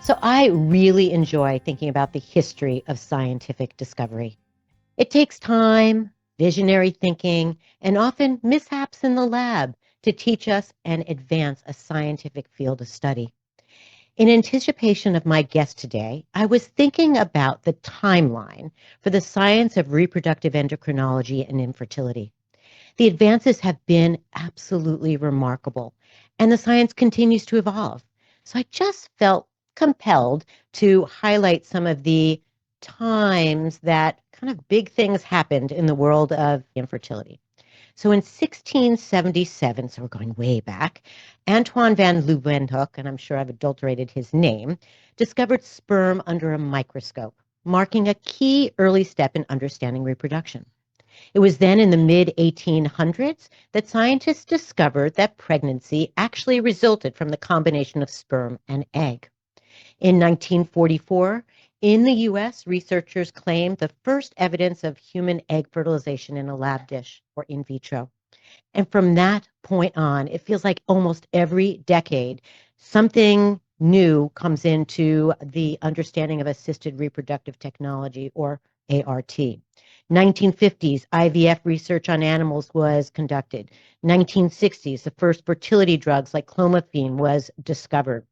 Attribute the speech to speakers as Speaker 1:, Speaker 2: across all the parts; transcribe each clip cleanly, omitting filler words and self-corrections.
Speaker 1: So I really enjoy thinking about the history of scientific discovery. It takes time, visionary thinking, and often mishaps in the lab to teach us and advance a scientific field of study. In anticipation of my guest today, I was thinking about the timeline for the science of reproductive endocrinology and infertility. The advances have been absolutely remarkable, and the science continues to evolve. So I just felt compelled to highlight some of the times that kind of big things happened in the world of infertility. So in 1677, so we're going way back, Antoine van Leeuwenhoek, and I'm sure I've adulterated his name, discovered sperm under a microscope, marking a key early step in understanding reproduction. It was then in the mid 1800s that scientists discovered that pregnancy actually resulted from the combination of sperm and egg. In 1944, in the US, researchers claimed the first evidence of human egg fertilization in a lab dish or in vitro. And from that point on, it feels like almost every decade, something new comes into the understanding of assisted reproductive technology, or ART. 1950s, IVF research on animals was conducted. 1960s, the first fertility drugs like clomiphene was discovered.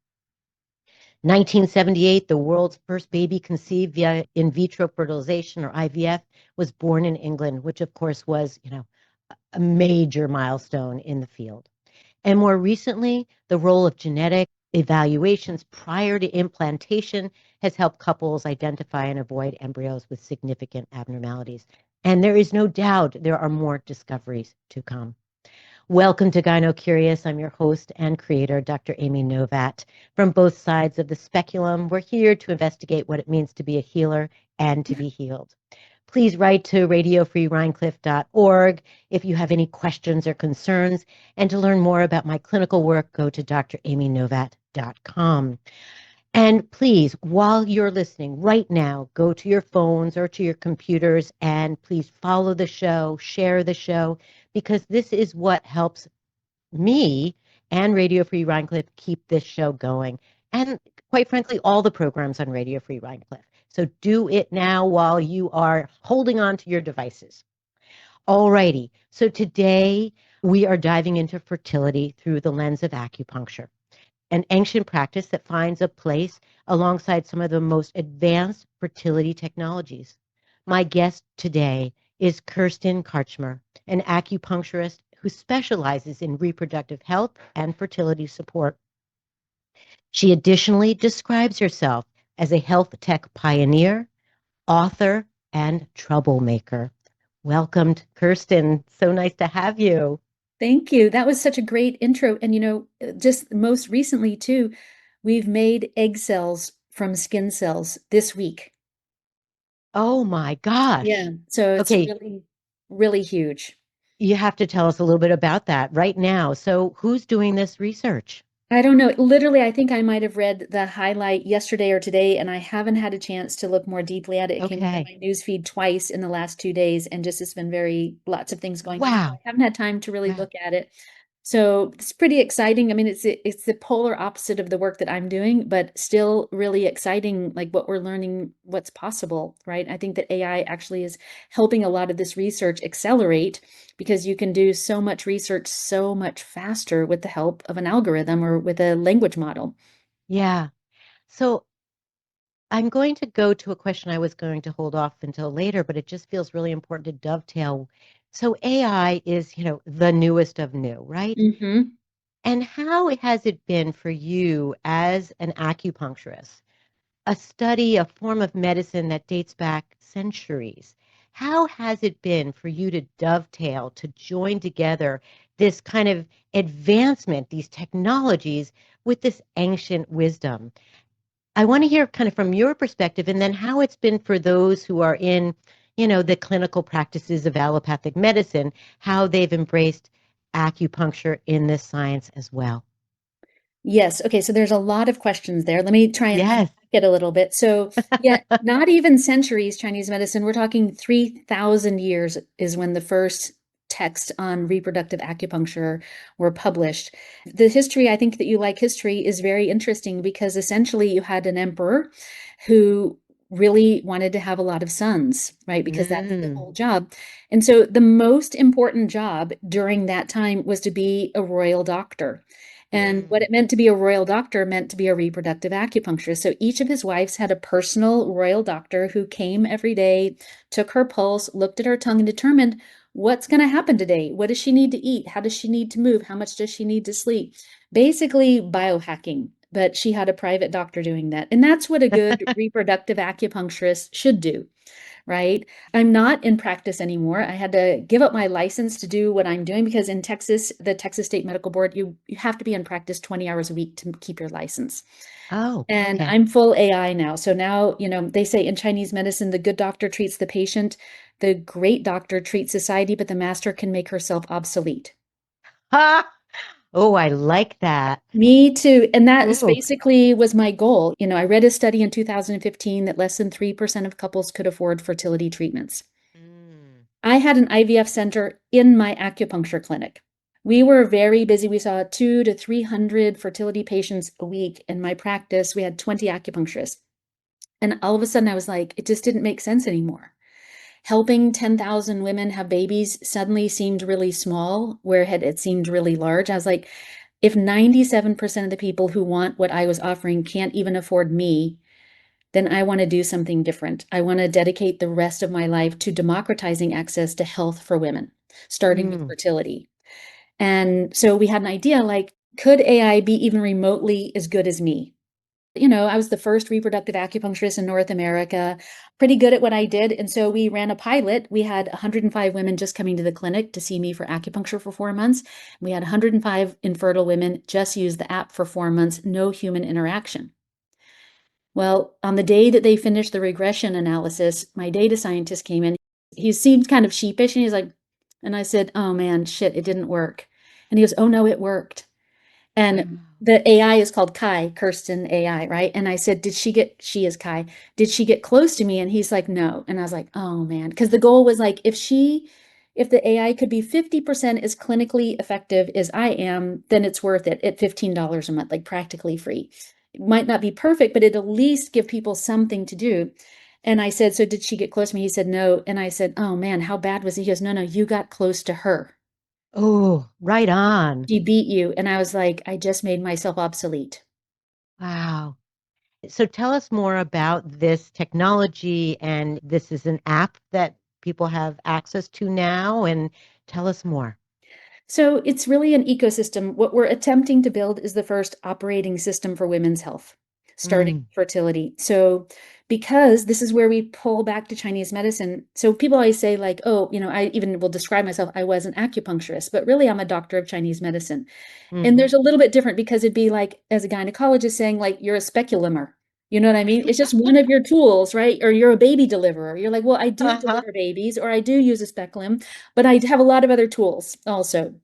Speaker 1: 1978, the world's first baby conceived via in vitro fertilization, or IVF, was born in England, which of course was, a major milestone in the field. And more recently, the role of genetic evaluations prior to implantation has helped couples identify and avoid embryos with significant abnormalities. And there is no doubt there are more discoveries to come. Welcome to Gyno Curious. I'm your host and creator, Dr. Amy Novat. From both sides of the speculum, we're here to investigate what it means to be a healer and to be healed. Please write to radiofreerhinecliff.org if you have any questions or concerns. And to learn more about my clinical work, go to dramynovat.com. And please, while you're listening right now, go to your phones or to your computers and please follow the show, share the show, because this is what helps me and Radio Free Rhinecliff keep this show going. And quite frankly, all the programs on Radio Free Rhinecliff. So do it now while you are holding on to your devices. All righty. So today we are diving into fertility through the lens of acupuncture, an ancient practice that finds a place alongside some of the most advanced fertility technologies. My guest today is Kirsten Karchmer, an acupuncturist who specializes in reproductive health and fertility support. She additionally describes herself as a health tech pioneer, author, and troublemaker. Welcome, Kirsten. So nice to have you.
Speaker 2: Thank you. That was such a great intro. And, just most recently, too, we've made egg cells from skin cells this week.
Speaker 1: Oh my gosh.
Speaker 2: Yeah. So it's
Speaker 1: Okay,
Speaker 2: really, really huge.
Speaker 1: you have to tell us a little bit about that right now. So, who's doing this research?
Speaker 2: I don't know. Literally, I think I might have read the highlight yesterday or today, and I haven't had a chance to look more deeply at it. It came up in
Speaker 1: Okay.
Speaker 2: my news feed twice in the last 2 days, and just it's been lots of things going on. So I
Speaker 1: Wow.
Speaker 2: haven't had time to really
Speaker 1: Wow.
Speaker 2: look at it. So it's pretty exciting. I mean, it's the polar opposite of the work that I'm doing, but still really exciting, like what we're learning, what's possible, right? I think that AI actually is helping a lot of this research accelerate because you can do so much research so much faster with the help of an algorithm or with a language model.
Speaker 1: Yeah. So, I'm going to go to a question I was going to hold off until later, but it just feels really important to dovetail. So, AI is, the newest of new, right?
Speaker 2: Hmm.
Speaker 1: And how has it been for you as an acupuncturist, a study, a form of medicine that dates back centuries? How has it been for you to dovetail, to join together this kind of advancement, these technologies with this ancient wisdom? I want to hear kind of from your perspective and then how it's been for those who are in, the clinical practices of allopathic medicine, how they've embraced acupuncture in this science as well.
Speaker 2: Yes. Okay. So there's a lot of questions there. Let me try and
Speaker 1: Yes.
Speaker 2: unpack it a little bit. So, yeah, not even centuries Chinese medicine. We're talking 3,000 years is when the first texts on reproductive acupuncture were published. The history, I think that you like history, is very interesting because essentially you had an emperor who really wanted to have a lot of sons, right? Because that's the
Speaker 1: Mm.
Speaker 2: whole job. And so the most important job during that time was to be a royal doctor. And what
Speaker 1: Mm.
Speaker 2: it meant to be a royal doctor meant to be a reproductive acupuncturist. So each of his wives had a personal royal doctor who came every day, took her pulse, looked at her tongue, and determined what's going to happen today. What does she need to eat? How does she need to move? How much does she need to sleep? Basically, biohacking. But she had a private doctor doing that. And that's what a good reproductive acupuncturist should do, right? I'm not in practice anymore. I had to give up my license to do what I'm doing because in Texas, the Texas State Medical Board, you have to be in practice 20 hours a week to keep your license.
Speaker 1: Oh,
Speaker 2: And
Speaker 1: okay.
Speaker 2: I'm full AI now. So now, they say in Chinese medicine, the good doctor treats the patient, the great doctor treats society, but the master can make herself obsolete.
Speaker 1: Ha! Oh, I like that.
Speaker 2: Me too. And that is
Speaker 1: Ooh.
Speaker 2: basically was my goal. I read a study in 2015 that less than 3% of couples could afford fertility treatments.
Speaker 1: Mm.
Speaker 2: I had an IVF center in my acupuncture clinic. We were very busy. We saw 200 to 300 fertility patients a week in my practice. We had 20 acupuncturists. And all of a sudden, I was like, it just didn't make sense anymore. Helping 10,000 women have babies suddenly seemed really small, where it seemed really large. I was like, if 97% of the people who want what I was offering can't even afford me, then I want to do something different. I want to dedicate the rest of my life to democratizing access to health for women, starting with
Speaker 1: Mm.
Speaker 2: fertility. And so we had an idea like, could AI be even remotely as good as me? I was the first reproductive acupuncturist in North America, pretty good at what I did. And so we ran a pilot. We had 105 women just coming to the clinic to see me for acupuncture for 4 months. We had 105 infertile women just use the app for 4 months, no human interaction. Well, on the day that they finished the regression analysis, my data scientist came in. He seemed kind of sheepish and he's like, and I said, oh man, shit, it didn't work. And he goes, oh no, it worked. And
Speaker 1: Wow.
Speaker 2: the AI is called Kai, Kirsten AI, right? And I said, she is Kai, did she get close to me? And he's like, no. And I was like, oh man. Because the goal was like, if the AI could be 50% as clinically effective as I am, then it's worth it at $15 a month, like practically free. It might not be perfect, but it'd at least give people something to do. And I said, so did she get close to me? He said, no. And I said, oh man, how bad was it? He goes, no, no, you got close to her.
Speaker 1: Oh, right on.
Speaker 2: She beat you. And I was like, I just made myself obsolete.
Speaker 1: Wow. So tell us more about this technology, and this is an app that people have access to now, and tell us more.
Speaker 2: So it's really an ecosystem. What we're attempting to build is the first operating system for women's health, starting
Speaker 1: Mm.
Speaker 2: fertility. So because this is where we pull back to Chinese medicine. So people always say like, oh, I even will describe myself, I was an acupuncturist, but really I'm a doctor of Chinese medicine. And
Speaker 1: Hmm.
Speaker 2: there's a little bit different because it'd be like, as a gynecologist saying like, you're a speculumer. You know what I mean? It's just one of your tools, right? Or you're a baby deliverer. You're like, well, I do
Speaker 1: Uh-huh.
Speaker 2: deliver babies or I do use a speculum, but I have a lot of other tools also.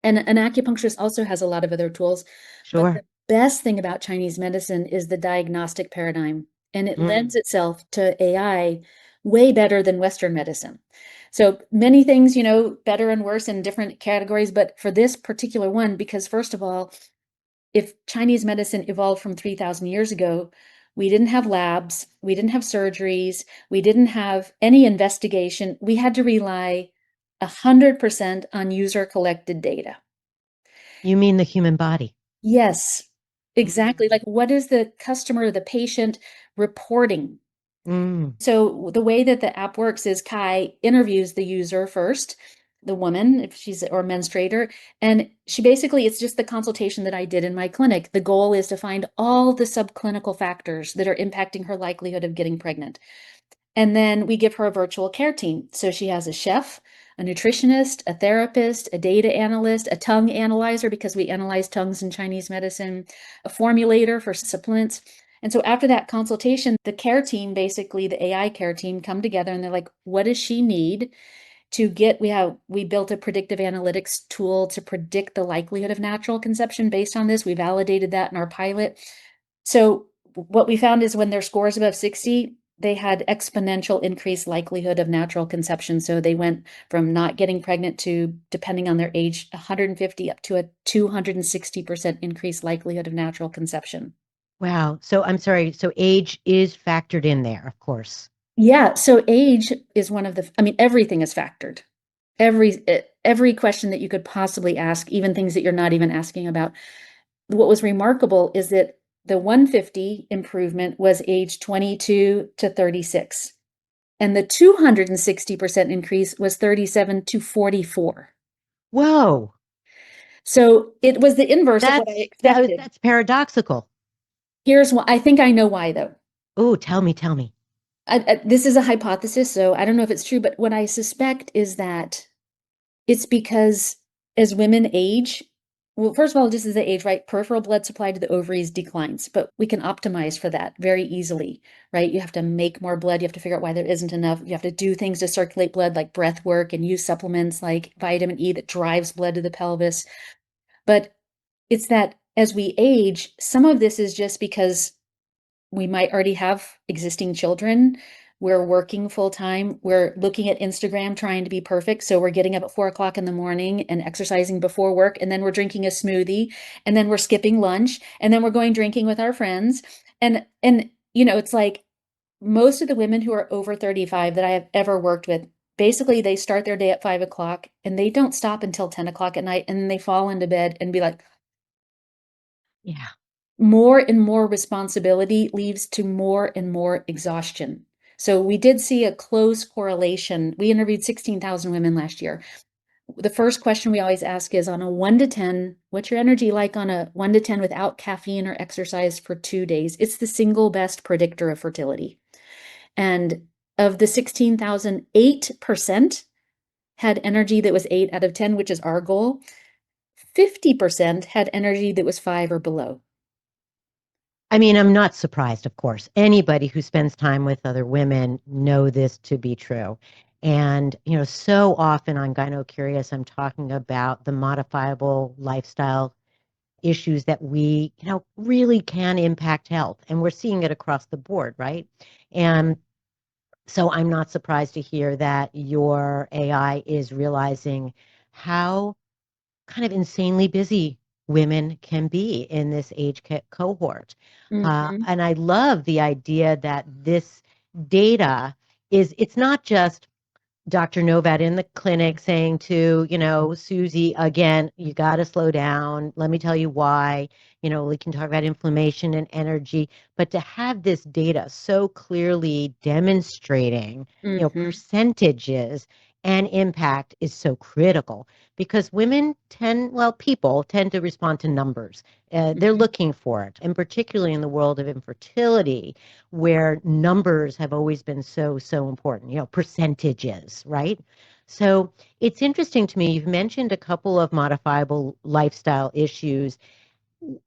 Speaker 2: And an acupuncturist also has a lot of other tools. But the
Speaker 1: Sure.
Speaker 2: best thing about Chinese medicine is the diagnostic paradigm, and it
Speaker 1: Mm.
Speaker 2: lends itself to AI way better than Western medicine. So many things, better and worse in different categories. But for this particular one, because first of all, if Chinese medicine evolved from 3,000 years ago, we didn't have labs, we didn't have surgeries, we didn't have any investigation. We had to rely 100% on user collected data.
Speaker 1: You mean the human body?
Speaker 2: Yes, exactly.
Speaker 1: Mm.
Speaker 2: Like, what is the customer, the patient reporting?
Speaker 1: Mm.
Speaker 2: So the way that the app works is Kai interviews the user first, the woman, if she's or menstruator, and she basically it's just the consultation that I did in my clinic. The goal is to find all the subclinical factors that are impacting her likelihood of getting pregnant. And then we give her a virtual care team. So she has a chef, a nutritionist, a therapist, a data analyst, a tongue analyzer, because we analyze tongues in Chinese medicine, a formulator for supplements. And so after that consultation, the care team, basically the AI care team, come together and they're like, what does she need to get? We built a predictive analytics tool to predict the likelihood of natural conception based on this. We validated that in our pilot. So what we found is when their score is above 60, they had exponential increased likelihood of natural conception. So they went from not getting pregnant to, depending on their age, 150 up to a 260% increased likelihood of natural conception.
Speaker 1: Wow. So I'm sorry. So age is factored in there, of course.
Speaker 2: Yeah, so age is one of the, I mean, everything is factored. Every question that you could possibly ask, even things that you're not even asking about. What was remarkable is that the 150 improvement was age 22 to 36. And the 260% increase was 37 to 44.
Speaker 1: Whoa.
Speaker 2: So it was the inverse of what I
Speaker 1: That,
Speaker 2: expected.
Speaker 1: that's paradoxical.
Speaker 2: Here's why. I think I know why, though.
Speaker 1: Oh, tell me, tell me.
Speaker 2: This is a hypothesis, so I don't know if it's true, but what I suspect is that it's because as women age, well, first of all, just as they age, right? Peripheral blood supply to the ovaries declines, but we can optimize for that very easily, right? You have to make more blood. You have to figure out why there isn't enough. You have to do things to circulate blood, like breath work, and use supplements like vitamin E that drives blood to the pelvis. But it's that as we age, some of this is just because we might already have existing children. We're working full time. We're looking at Instagram trying to be perfect. So we're getting up at 4 o'clock in the morning and exercising before work. And then we're drinking a smoothie. And then we're skipping lunch. And then we're going drinking with our friends. And it's like most of the women who are over 35 that I have ever worked with, basically they start their day at 5 o'clock and they don't stop until 10 o'clock at night. And then they fall into bed and be like,
Speaker 1: Yeah.
Speaker 2: more and more responsibility leads to more and more exhaustion. So we did see a close correlation. We interviewed 16,000 women last year. The first question we always ask is on a 1 to 10, what's your energy like on a 1 to 10 without caffeine or exercise for 2 days? It's the single best predictor of fertility. And of the 16,000, 8% had energy that was 8 out of 10, which is our goal. 50% had energy that was 5 or below.
Speaker 1: I mean, I'm not surprised, of course. Anybody who spends time with other women know this to be true. And, so often on Gyno Curious, I'm talking about the modifiable lifestyle issues that we, really can impact health. And we're seeing it across the board, right? And so I'm not surprised to hear that your AI is realizing how kind of insanely busy women can be in this age cohort.
Speaker 2: Mm-hmm.
Speaker 1: And I love the idea that this data it's not just Dr. Novat in the clinic saying to, Susie, again, you got to slow down. Let me tell you why. We can talk about inflammation and energy, but to have this data so clearly demonstrating,
Speaker 2: Mm-hmm.
Speaker 1: percentages and impact is so critical because people tend to respond to numbers. They're
Speaker 2: Mm-hmm.
Speaker 1: looking for it. And particularly in the world of infertility, where numbers have always been so, so important, percentages, right? So it's interesting to me. You've mentioned a couple of modifiable lifestyle issues.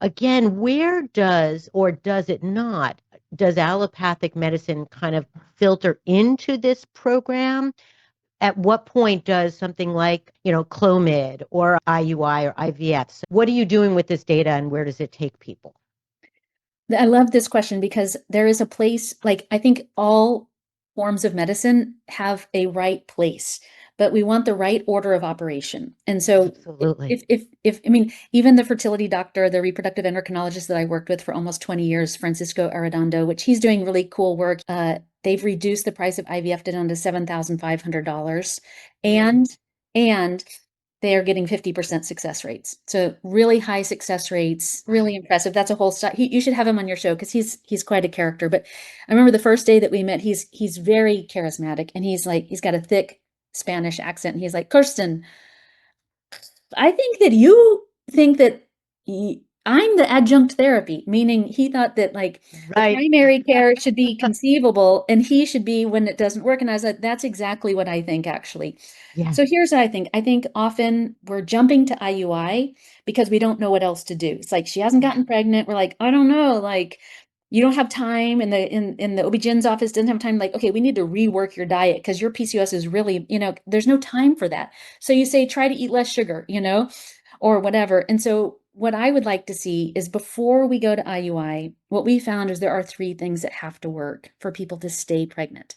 Speaker 1: Again, where does or does it not? Does allopathic medicine kind of filter into this program? At what point does something like, Clomid or IUI or IVF? So what are you doing with this data and where does it take people?
Speaker 2: I love this question because there is a place, like I think all forms of medicine have a right place, but we want the right order of operation. And so
Speaker 1: Absolutely.
Speaker 2: if I mean, even the fertility doctor, the reproductive endocrinologist that I worked with for almost 20 years, Francisco Arredondo, which he's doing really cool work. They've reduced the price of IVF down to $7,500. And and they are getting 50% success rates. So really high success rates, really impressive. That's a whole stuff. You should have him on your show because he's quite a character. But I remember the first day that we met, he's very charismatic and he's got a thick Spanish accent. And he's like, Kirsten, I think that you think that I'm the adjunct therapy, meaning he thought that like the
Speaker 1: Right.
Speaker 2: primary care should be conceivable and he should be when it doesn't work. And I was like, that's exactly what I think, actually.
Speaker 1: Yeah.
Speaker 2: So here's what I think. I think often we're jumping to IUI because we don't know what else to do. It's like she hasn't
Speaker 1: Yeah.
Speaker 2: gotten pregnant. We're like, I don't know, like you don't have time and the OB-GYN's office doesn't have time. Like, okay, we need to rework your diet because your PCOS is really, there's no time for that. So you say try to eat less sugar, or whatever. And so what I would like to see is before we go to IUI, what we found is there are three things that have to work for people to stay pregnant.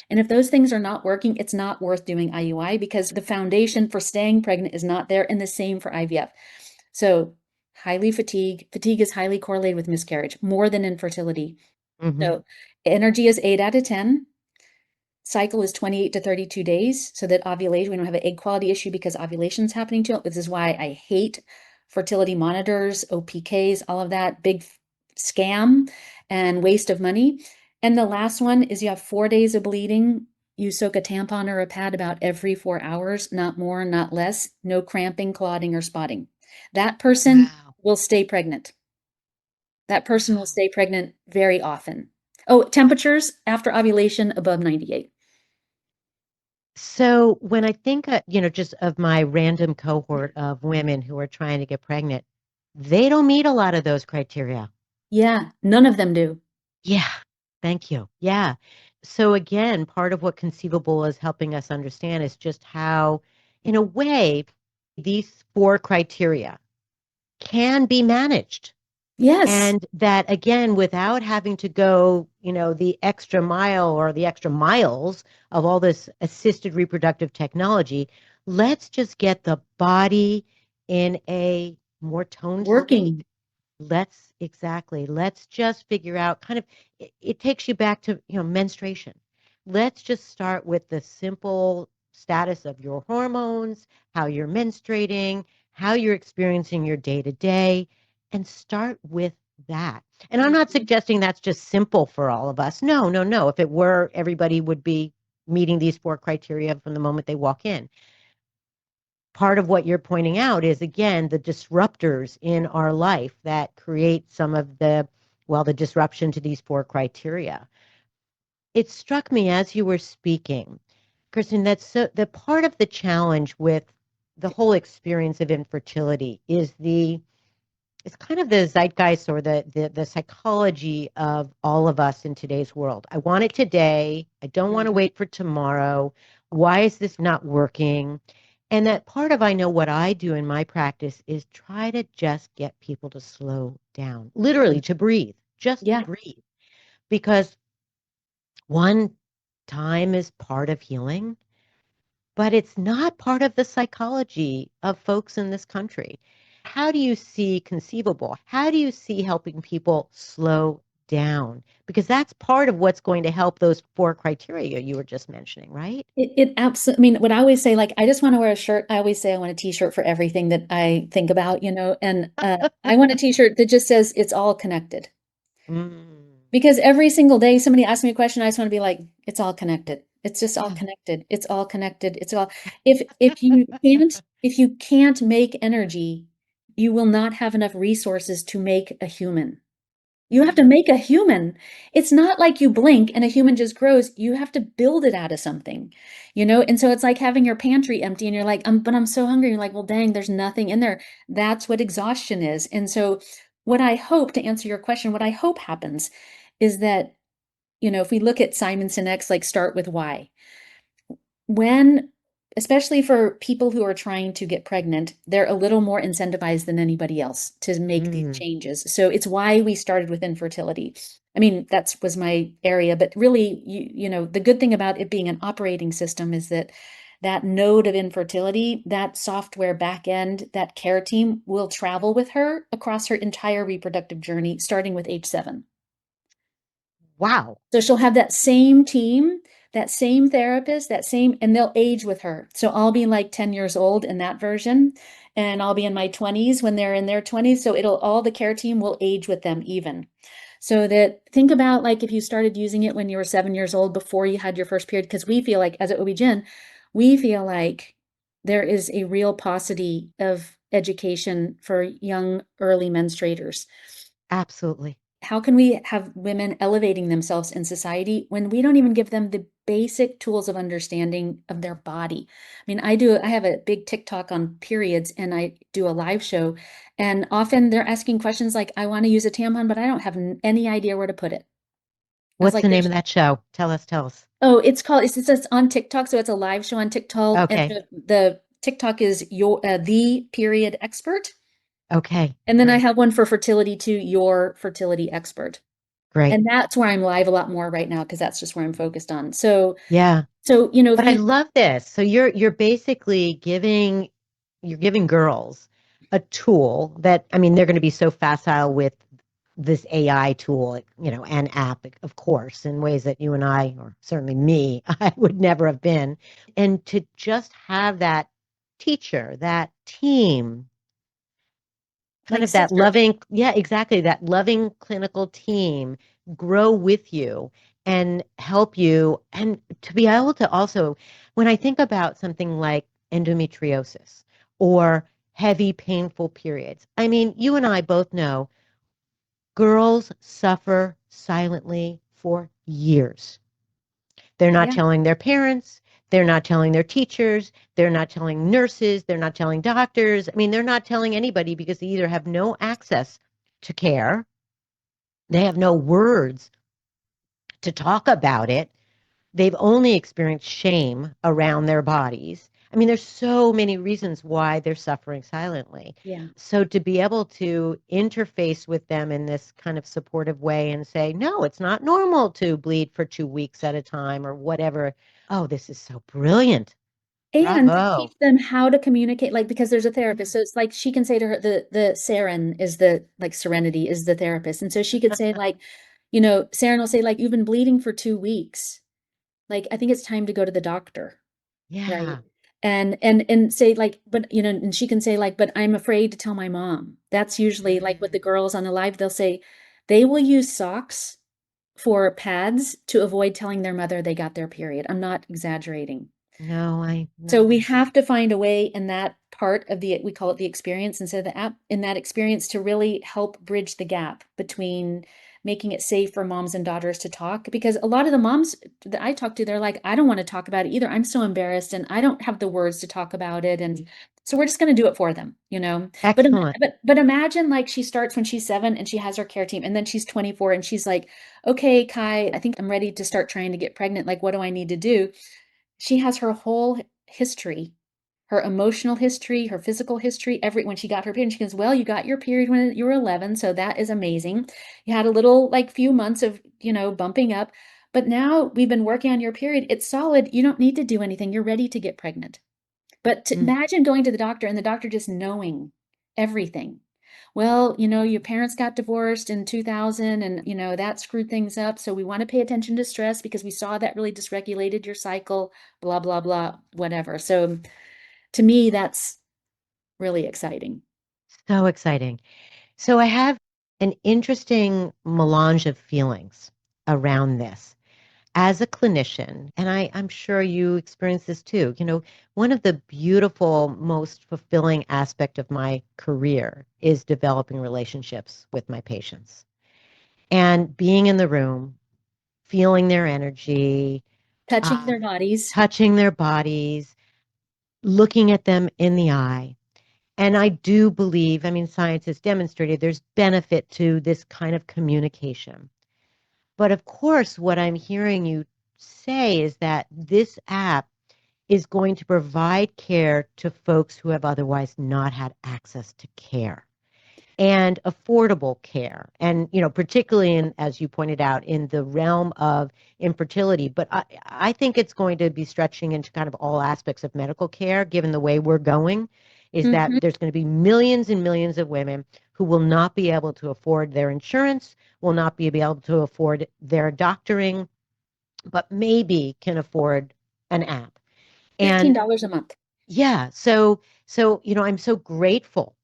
Speaker 2: And if those things are not working, it's not worth doing IUI because the foundation for staying pregnant is not there, and the same for IVF. So, highly fatigue. Fatigue is highly correlated with miscarriage, more than infertility.
Speaker 1: Hmm.
Speaker 2: So, energy is 8 out of 10. Cycle is 28 to 32 days, so that ovulation, we don't have an egg quality issue because ovulation is happening too. This is why I hate fertility monitors, OPKs, all of that big scam and waste of money. And the last one is you have 4 days of bleeding. You soak a tampon or a pad about every 4 hours, not more, not less. No cramping, clotting, or spotting. That person
Speaker 1: Wow.
Speaker 2: will stay pregnant. That person will
Speaker 1: Wow.
Speaker 2: stay pregnant very often. Oh, temperatures after ovulation above 98.
Speaker 1: So when I think, just of my random cohort of women who are trying to get pregnant, they don't meet a lot of those criteria.
Speaker 2: Yeah, none of them do.
Speaker 1: Yeah. Thank you. Yeah. So again, part of what Conceivable is helping us understand is just how, in a way, these four criteria can be managed.
Speaker 2: Yes,
Speaker 1: And that again, without having to go, the extra mile or the extra miles of all this assisted reproductive technology, let's just get the body in a more toned state.
Speaker 2: working.
Speaker 1: Let's just figure out kind of, it takes you back to, menstruation. Let's just start with the simple status of your hormones, how you're menstruating, how you're experiencing your day to day, and start with that. And I'm not
Speaker 2: Mhm.
Speaker 1: suggesting that's just simple for all of us. No, no, no. If it were, everybody would be meeting these four criteria from the moment they walk in. Part of what you're pointing out is again the disruptors in our life that create some of the disruption to these four criteria. It struck me as you were speaking, Kristen, that part of the challenge with the whole experience of infertility is it's kind of the zeitgeist or the psychology of all of us in today's world. I want it today. I don't want to
Speaker 2: Mhm.
Speaker 1: wait for tomorrow. Why is this not working? And that part of I know what I do in my practice is try to just get people to slow down, literally to breathe, just
Speaker 2: Yeah.
Speaker 1: breathe. Because one, time is part of healing, but it's not part of the psychology of folks in this country. How do you see conceivable? How do you see helping people slow down? Because that's part of what's going to help those four criteria you were just mentioning, right?
Speaker 2: It absolutely, I mean, what I always say, like, I just want to wear a shirt. I always say I want a t-shirt for everything that I think about, and I want a t-shirt that just says it's all connected.
Speaker 1: Mm.
Speaker 2: Because every single day somebody asks me a question, I just want to be like, it's all connected. It's just all
Speaker 1: Yeah.
Speaker 2: connected. It's all connected. It's all if you can't make energy, you will not have enough resources to make a human. You have to
Speaker 1: Mm.
Speaker 2: make a human. It's not like you blink and a human just grows. You have to build it out of something, And so it's like having your pantry empty and you're like, but I'm so hungry. You're like, well, dang, there's nothing in there. That's what exhaustion is. And so what I hope to answer your question, what I hope happens is that, if we look at Simon Sinek's like start with why, when especially for people who are trying to get pregnant, they're a little more incentivized than anybody else to make these
Speaker 1: Mm.
Speaker 2: changes. So it's why we started with infertility. I mean, that was my area, but really, the good thing about it being an operating system is that that node of infertility, that software back end, that care team will travel with her across her entire reproductive journey, starting with age 7.
Speaker 1: Wow.
Speaker 2: So she'll have that same team, that same therapist, and they'll age with her. So I'll be like 10 years old in that version, and I'll be in my 20s when they're in their 20s. So all the care team will age with them even. So that think about like if you started using it when you were 7 years old before you had your first period, because we feel like as an OB-GYN, we feel like there is a real paucity of education for young early menstruators.
Speaker 1: Absolutely.
Speaker 2: How can we have women elevating themselves in society when we don't even give them the basic tools of understanding of their body? I mean, I have a big TikTok on periods and I do a live show, and often they're asking questions like, I want to use a tampon, but I don't have any idea where to put it. I was
Speaker 1: What's
Speaker 2: like,
Speaker 1: the name
Speaker 2: there's
Speaker 1: of that show? Tell us, tell us.
Speaker 2: oh, it's on TikTok, so it's a live show on TikTok, and
Speaker 1: Okay.
Speaker 2: the TikTok is your the period expert.
Speaker 1: Okay,
Speaker 2: And then I
Speaker 1: great,
Speaker 2: have one for fertility to your fertility expert.
Speaker 1: great.
Speaker 2: And that's where I'm live a lot more right now because that's just where I'm focused on.
Speaker 1: Yeah.
Speaker 2: So,
Speaker 1: But I
Speaker 2: the
Speaker 1: love this. So you're basically giving girls a tool that, I mean, they're going to be so facile with this AI tool, and app, of course, in ways that you and I, or certainly me, I would never have been. And to just have that teacher, that team, kind
Speaker 2: like
Speaker 1: of that
Speaker 2: sister.
Speaker 1: loving, yeah, exactly, that loving clinical team grow with you and help you. And to be able to also, when I think about something like endometriosis or heavy, painful periods, I mean, you and I both know girls suffer silently for years. They're not
Speaker 2: Yeah.
Speaker 1: telling their parents. They're not telling their teachers. They're not telling nurses. They're not telling doctors. I mean, they're not telling anybody because they either have no access to care, they have no words to talk about it, they've only experienced shame around their bodies. I mean, there's so many reasons why they're suffering silently.
Speaker 2: Yeah.
Speaker 1: So to be able to interface with them in this kind of supportive way and say, no, it's not normal to bleed for 2 weeks at a time or whatever. Oh, this is so brilliant.
Speaker 2: And to
Speaker 1: Bravo.
Speaker 2: teach them how to communicate, like because there's a therapist. So it's like she can say to her, the Saren is the like Serenity is the therapist. And so she could say, like, Saren will say, like, you've been bleeding for 2 weeks. Like, I think it's time to go to the doctor. Right.
Speaker 1: Yeah.
Speaker 2: And say, like, but and she can say, like, but I'm afraid to tell my mom. That's usually like with the girls on the live, they'll say they will use socks for pads to avoid telling their mother they got their period. I'm not exaggerating.
Speaker 1: No, I
Speaker 2: So
Speaker 1: know
Speaker 2: we
Speaker 1: this.
Speaker 2: have to find a way in that part of we call it the experience instead of the app, in that experience to really help bridge the gap between making it safe for moms and daughters to talk. Because a lot of the moms that I talk to, they're like, I don't want to talk about it either. I'm so embarrassed and I don't have the words to talk about it. And so we're just going to do it for them. But
Speaker 1: Excellent.
Speaker 2: but imagine like she starts when she's 7 and she has her care team, and then she's 24 and she's like, okay, Kai, I think I'm ready to start trying to get pregnant. Like, what do I need to do? She has her whole history, her emotional history, her physical history, when she got her period. She goes, well, you got your period when you were 11, so that is amazing. You had a little, like, few months of, bumping up, but now we've been working on your period. It's solid. You don't need to do anything. You're ready to get pregnant. But to
Speaker 1: Mm.
Speaker 2: imagine going to the doctor and the doctor just knowing everything. Well, your parents got divorced in 2000 and, that screwed things up. So we want to pay attention to stress because we saw that really dysregulated your cycle, blah, blah, blah, whatever. So to me, that's really exciting.
Speaker 1: So exciting. So I have an interesting melange of feelings around this. As a clinician, and I'm sure you experience this too, one of the beautiful, most fulfilling aspect of my career is developing relationships with my patients and being in the room, feeling their energy,
Speaker 2: Touching
Speaker 1: uh,
Speaker 2: their bodies.
Speaker 1: touching their bodies, looking at them in the eye. And I do believe, I mean, science has demonstrated there's benefit to this kind of communication. But of course, what I'm hearing you say is that this app is going to provide care to folks who have otherwise not had access to care and affordable care. And, particularly in, as you pointed out, in the realm of infertility. But I think it's going to be stretching into kind of all aspects of medical care, given the way we're going, is
Speaker 2: Mhm.
Speaker 1: that there's going to be millions and millions of women who will not be able to afford their insurance, will not be able to afford their doctoring, but maybe can afford an app. And
Speaker 2: $15 a month.
Speaker 1: yeah, so I'm so grateful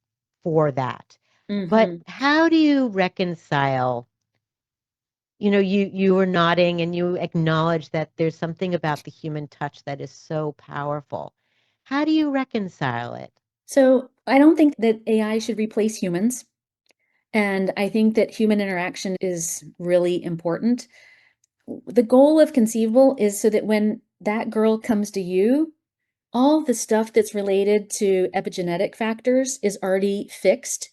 Speaker 1: for that. But
Speaker 2: Hmm.
Speaker 1: how do you reconcile, you were nodding and you acknowledge that there's something about the human touch that is so powerful. How do you reconcile it?
Speaker 2: So I don't think that AI should replace humans. And I think that human interaction is really important. The goal of Conceivable is so that when that girl comes to you, all the stuff that's related to epigenetic factors is already fixed.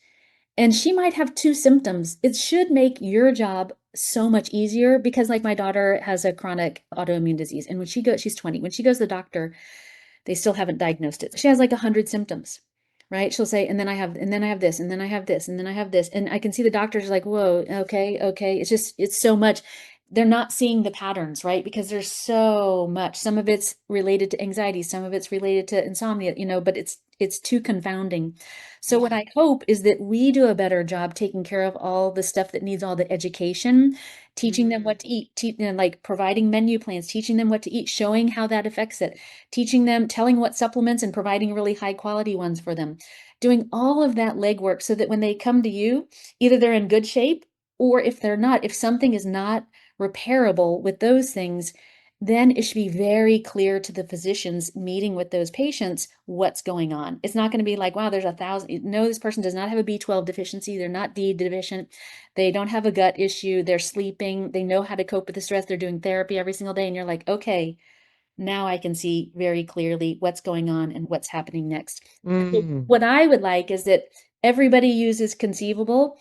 Speaker 2: And she might have 2 symptoms. It should make your job so much easier because, like, my daughter has a chronic autoimmune disease. And when she's 20, when she goes to the doctor, they still haven't diagnosed it. She has like 100 symptoms. right? She'll say, and then I have this, and then I have this, and then I have this. And I can see the doctors like, whoa, okay, okay. It's so much. They're not seeing the patterns, right? Because there's so much. Some of it's related to anxiety, some of it's related to insomnia, but it's too confounding. So what
Speaker 1: Yeah.
Speaker 2: I hope is that we do a better job taking care of all the stuff that needs all the education, teaching them
Speaker 1: Mm.
Speaker 2: what to eat, like providing menu plans, teaching them what to eat, showing how that affects it, teaching them, telling what supplements and providing really high quality ones for them, doing all of that legwork so that when they come to you, either they're in good shape, or if they're not, if something is not repairable with those things, then it should be very clear to the physicians meeting with those patients what's going on. It's not going to be like, wow, there's 1,000. No, this person does not have a B12 deficiency. They're not D deficient. They don't have a gut issue. They're sleeping. They know how to cope with the stress. They're doing therapy every single day. And you're like, okay, now I can see very clearly what's going on and what's happening next. So
Speaker 1: Mm.
Speaker 2: what I would like is that everybody uses conceivable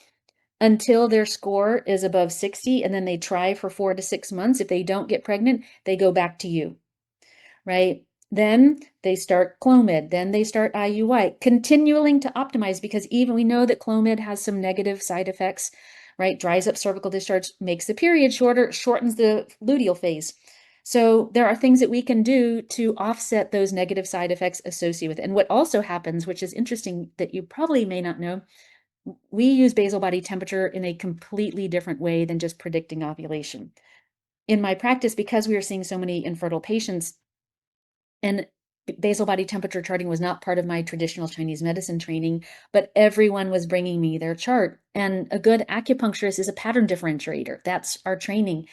Speaker 2: until their score is above 60, and then they try for 4 to 6 months. If they don't get pregnant, they go back to you, right? Then they start Clomid, then they start IUI, continuing to optimize, because even we know that Clomid has some negative side effects, right? Dries up cervical discharge, makes the period shorter, shortens the luteal phase. So there are things that we can do to offset those negative side effects associated with it. And what also happens, which is interesting that you probably may not know, we use basal body temperature in a completely different way than just predicting ovulation. In my practice, because we are seeing so many infertile patients, and basal body temperature charting was not part of my traditional Chinese medicine training, but everyone was bringing me their chart. And a good acupuncturist is a pattern differentiator. That's our training.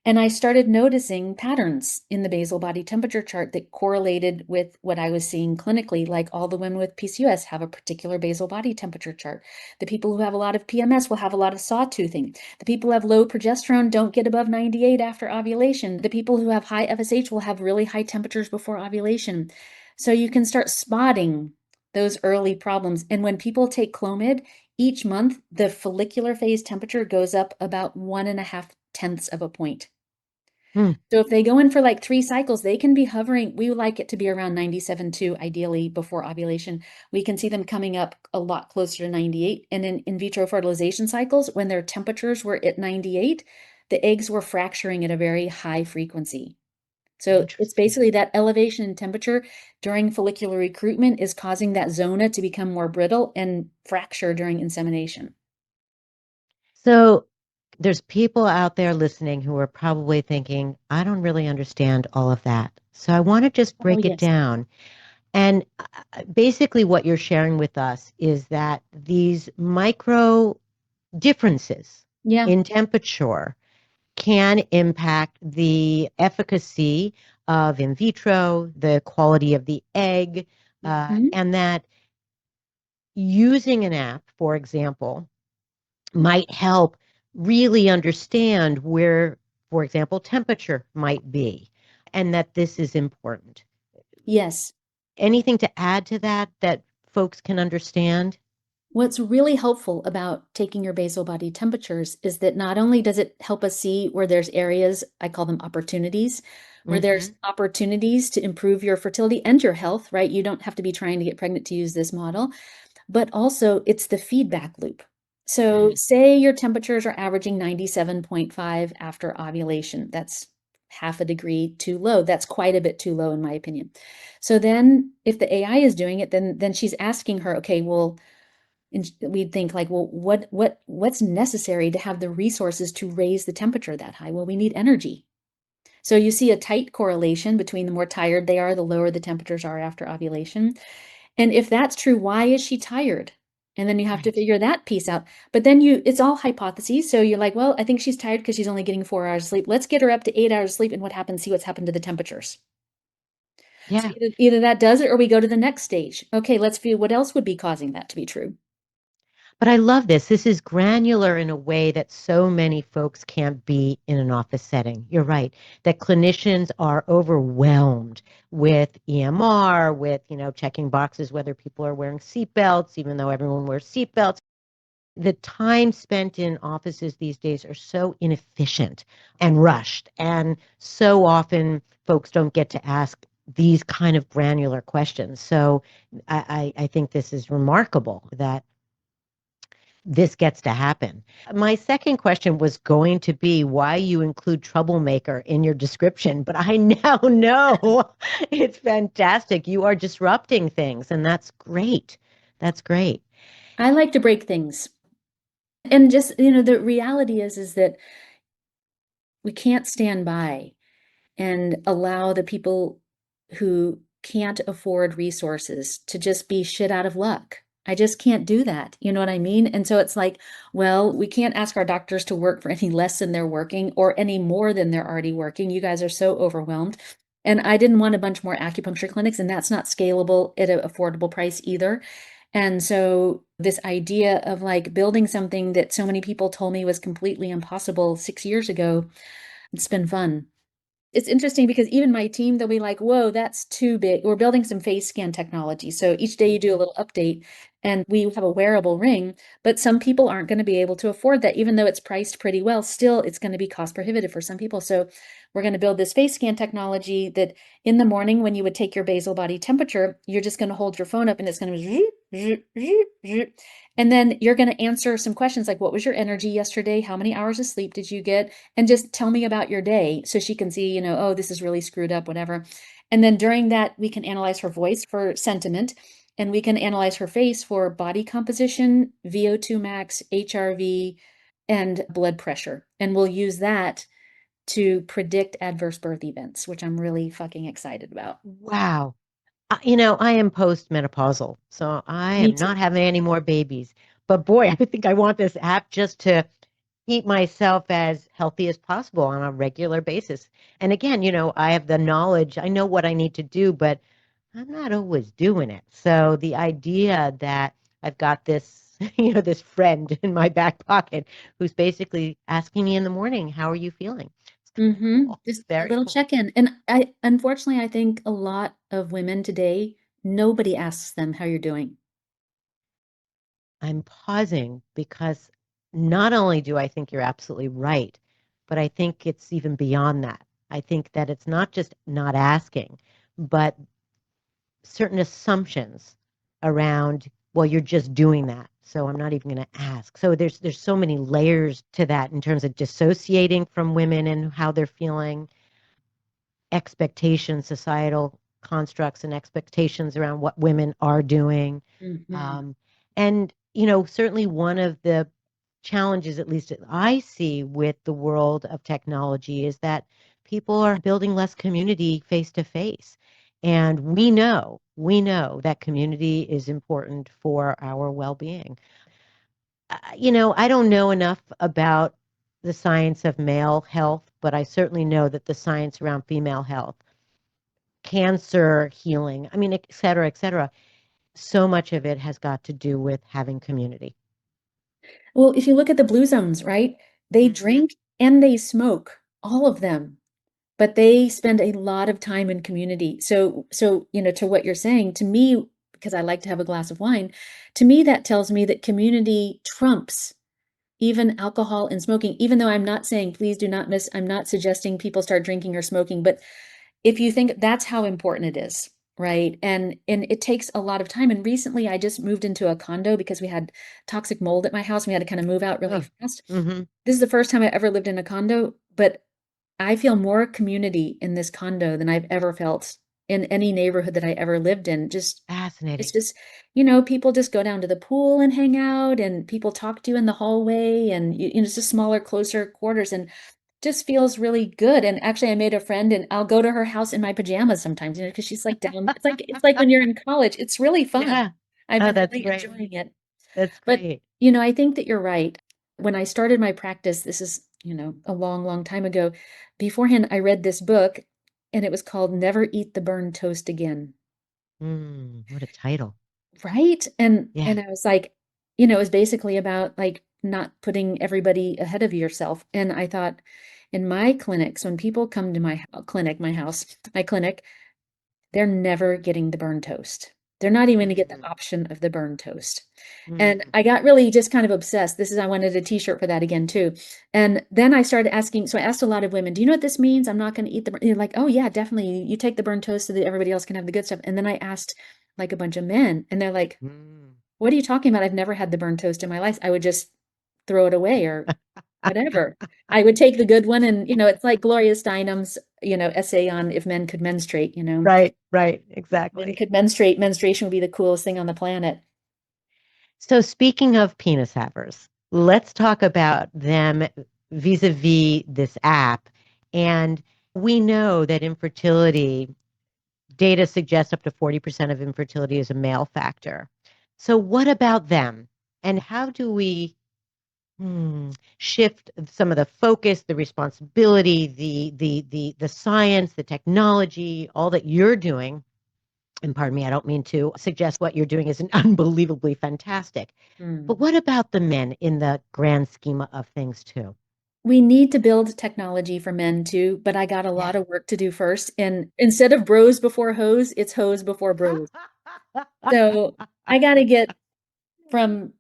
Speaker 2: And I started noticing patterns in the basal body temperature chart that correlated with what I was seeing clinically, like all the women with PCOS have a particular basal body temperature chart. The people who have a lot of PMS will have a lot of sawtoothing. The people who have low progesterone don't get above 98 after ovulation. The people who have high FSH will have really high temperatures before ovulation. So you can start spotting those early problems. And when people take Clomid, each month the follicular phase temperature goes up about 1.5 tenths of a point.
Speaker 1: Mm.
Speaker 2: So if they go in for like 3 cycles, they can be hovering. We like it to be around 97.2, ideally before ovulation. We can see them coming up a lot closer to 98. And in vitro fertilization cycles, when their temperatures were at 98, the eggs were fracturing at a very high frequency. So it's
Speaker 1: Interesting.
Speaker 2: basically that elevation in temperature during follicular recruitment is causing that zona to become more brittle and fracture during insemination.
Speaker 1: So there's people out there listening who are probably thinking, I don't really understand all of that. So I want to just
Speaker 2: Oh,
Speaker 1: break it
Speaker 2: yes.
Speaker 1: down. And basically, what you're sharing with us is that these micro differences
Speaker 2: Yeah.
Speaker 1: in temperature can impact the efficacy of in vitro, the quality of the egg,
Speaker 2: Mhm.
Speaker 1: and that using an app, for example, might help really understand where, for example, temperature might be, and that this is important.
Speaker 2: Yes.
Speaker 1: Anything to add to that that folks can understand?
Speaker 2: What's really helpful about taking your basal body temperatures is that not only does it help us see where there's areas, I call them opportunities, where there's
Speaker 1: Hmm.
Speaker 2: opportunities to improve your fertility and your health, right? You don't have to be trying to get pregnant to use this model, but also it's the feedback loop. So,
Speaker 1: Mm.
Speaker 2: say your temperatures are averaging 97.5 after ovulation. That's half a degree too low. That's quite a bit too low, in my opinion. So then if the AI is doing it, then she's asking her, okay, well, and we'd think like, well, what's necessary to have the resources to raise the temperature that high? Well, we need energy. So you see a tight correlation between the more tired they are, the lower the temperatures are after ovulation. And if that's true, why is she tired? And then you have to
Speaker 1: Right.
Speaker 2: figure that piece out. But then it's all hypotheses. So you're like, well, I think she's tired because she's only getting 4 hours of sleep. Let's get her up to 8 hours of sleep. And what happens? See what's happened to the temperatures. So
Speaker 1: Yeah.
Speaker 2: either that does it or we go to the next stage. Okay, let's view what else would be causing that to be true.
Speaker 1: But I love this. This is granular in a way that so many folks can't be in an office setting. You're right, that clinicians are overwhelmed with EMR, with, checking boxes whether people are wearing seatbelts, even though everyone wears seatbelts. The time spent in offices these days are so inefficient and rushed. And so often folks don't get to ask these kind of granular questions. So I think this is remarkable that this gets to happen. My second question was going to be why you include troublemaker in your description, but I now know it's fantastic. You are disrupting things, and that's great. That's great.
Speaker 2: I like to break things. And just, the reality is that we can't stand by and allow the people who can't afford resources to just be shit out of luck. I just can't do that. You know what I mean? And so it's like, well, we can't ask our doctors to work for any less than they're working or any more than they're already working. You guys are so overwhelmed. And I didn't want a bunch more acupuncture clinics, and that's not scalable at an affordable price either. And so this idea of like building something that so many people told me was completely impossible 6 years ago, it's been fun. It's interesting because even my team, they'll be like, whoa, that's too big. We're building some face scan technology. So each day you do a little update and we have a wearable ring, but some people aren't going to be able to afford that, even though it's priced pretty well. Still, it's going to be cost prohibitive for some people. So we're going to build this face scan technology that in the morning, when you would take your basal body temperature, you're just going to hold your phone up and it's going to, and then you're going to answer some questions like, what was your energy yesterday? How many hours of sleep did you get? And just tell me about your day so she can see, oh, this is really screwed up, whatever. And then during that, we can analyze her voice for sentiment, and we can analyze her face for body composition, VO2 max, HRV, and blood pressure. And we'll use that to predict adverse birth events, which I'm really fucking excited about.
Speaker 1: Wow. I am postmenopausal, so I
Speaker 2: Me
Speaker 1: am
Speaker 2: too.
Speaker 1: not having any more babies. But boy, I think I want this app just to keep myself as healthy as possible on a regular basis. And again, I have the knowledge, I know what I need to do, but I'm not always doing it. So the idea that I've got this, this friend in my back pocket who's basically asking me in the morning, how are you feeling? It's kind of
Speaker 2: Mm-hmm.
Speaker 1: cool.
Speaker 2: Just a
Speaker 1: Very
Speaker 2: little
Speaker 1: cool.
Speaker 2: check-in. And unfortunately, I think a lot of women today, nobody asks them how you're doing.
Speaker 1: I'm pausing because not only do I think you're absolutely right, but I think it's even beyond that. I think that it's not just not asking, but certain assumptions around, well, you're just doing that. So I'm not even going to ask. So there's so many layers to that in terms of dissociating from women and how they're feeling, expectations, societal constructs and expectations around what women are doing.
Speaker 2: Mm-hmm.
Speaker 1: Um, and, certainly one of the challenges, at least that I see with the world of technology, is that people are building less community face to face. And we know that community is important for our well being. I don't know enough about the science of male health, but I certainly know that the science around female health, cancer healing, I mean, et cetera, et cetera. So much of it has got to do with having community.
Speaker 2: Well, if you look at the blue zones, right? They
Speaker 1: Hmm.
Speaker 2: drink and they smoke, all of them, but they spend a lot of time in community. So, to what you're saying, to me, because I like to have a glass of wine, to me, that tells me that community trumps even alcohol and smoking, even though I'm not saying, please do not miss, I'm not suggesting people start drinking or smoking, but if you think that's how important it is, right? And it takes a lot of time. And recently I just moved into a condo because we had toxic mold at my house. We had to kind of move out really
Speaker 1: Oh,
Speaker 2: fast.
Speaker 1: hmm.
Speaker 2: This is the first time I ever lived in a condo, but I feel more community in this condo than I've ever felt in any neighborhood that I ever lived in. Just it's
Speaker 1: Fascinating.
Speaker 2: just, people just go down to the pool and hang out, and people talk to you in the hallway, and it's just smaller, closer quarters, and just feels really good. And actually, I made a friend, and I'll go to her house in my pajamas sometimes, because she's like down. It's like when you're in college. It's really fun.
Speaker 1: Yeah.
Speaker 2: I've
Speaker 1: Oh,
Speaker 2: been
Speaker 1: that's
Speaker 2: really
Speaker 1: great.
Speaker 2: enjoying it.
Speaker 1: That's
Speaker 2: But,
Speaker 1: great.
Speaker 2: I think that you're right. When I started my practice, this is, a long, long time ago. Beforehand, I read this book, and it was called Never Eat the Burned Toast Again.
Speaker 1: What a title.
Speaker 2: Right? And
Speaker 1: Yeah.
Speaker 2: I was like, it was basically about like not putting everybody ahead of yourself. And I thought in my clinics, when people come to my clinic, my house, my clinic, they're never getting the burned toast. They're not even going to get the
Speaker 1: Mm,
Speaker 2: option of the burn toast. And
Speaker 1: mm.
Speaker 2: I got really just kind of obsessed. I wanted a t-shirt for that again too. And then I started asking, so I asked a lot of women, do you know what this means? I'm not going to eat the, you're like, oh yeah, definitely. You take the burn toast so that everybody else can have the good stuff. And then I asked like a bunch of men and they're like,
Speaker 1: Mm.
Speaker 2: what are you talking about? I've never had the burn toast in my life. I would just throw it away or whatever. I would take the good one and, it's like Gloria Steinem's, essay on if men could menstruate,
Speaker 1: Right, right,
Speaker 2: men
Speaker 1: exactly.
Speaker 2: could menstruate, menstruation would be the coolest thing on the planet.
Speaker 1: So speaking of penis havers, let's talk about them vis-a-vis this app. And we know that infertility data suggests up to 40% of infertility is a male factor. So what about them? And how do we shift some of the focus, the responsibility, the science, the technology, all that you're doing? And pardon me, I don't mean to suggest what you're doing isn't unbelievably fantastic. But
Speaker 2: Mm.
Speaker 1: what about the men in the grand scheme of things too?
Speaker 2: We need to build technology for men too, but I got a
Speaker 1: Yeah.
Speaker 2: lot of work to do first. And instead of bros before hoes, it's hoes before bros. So I got to get from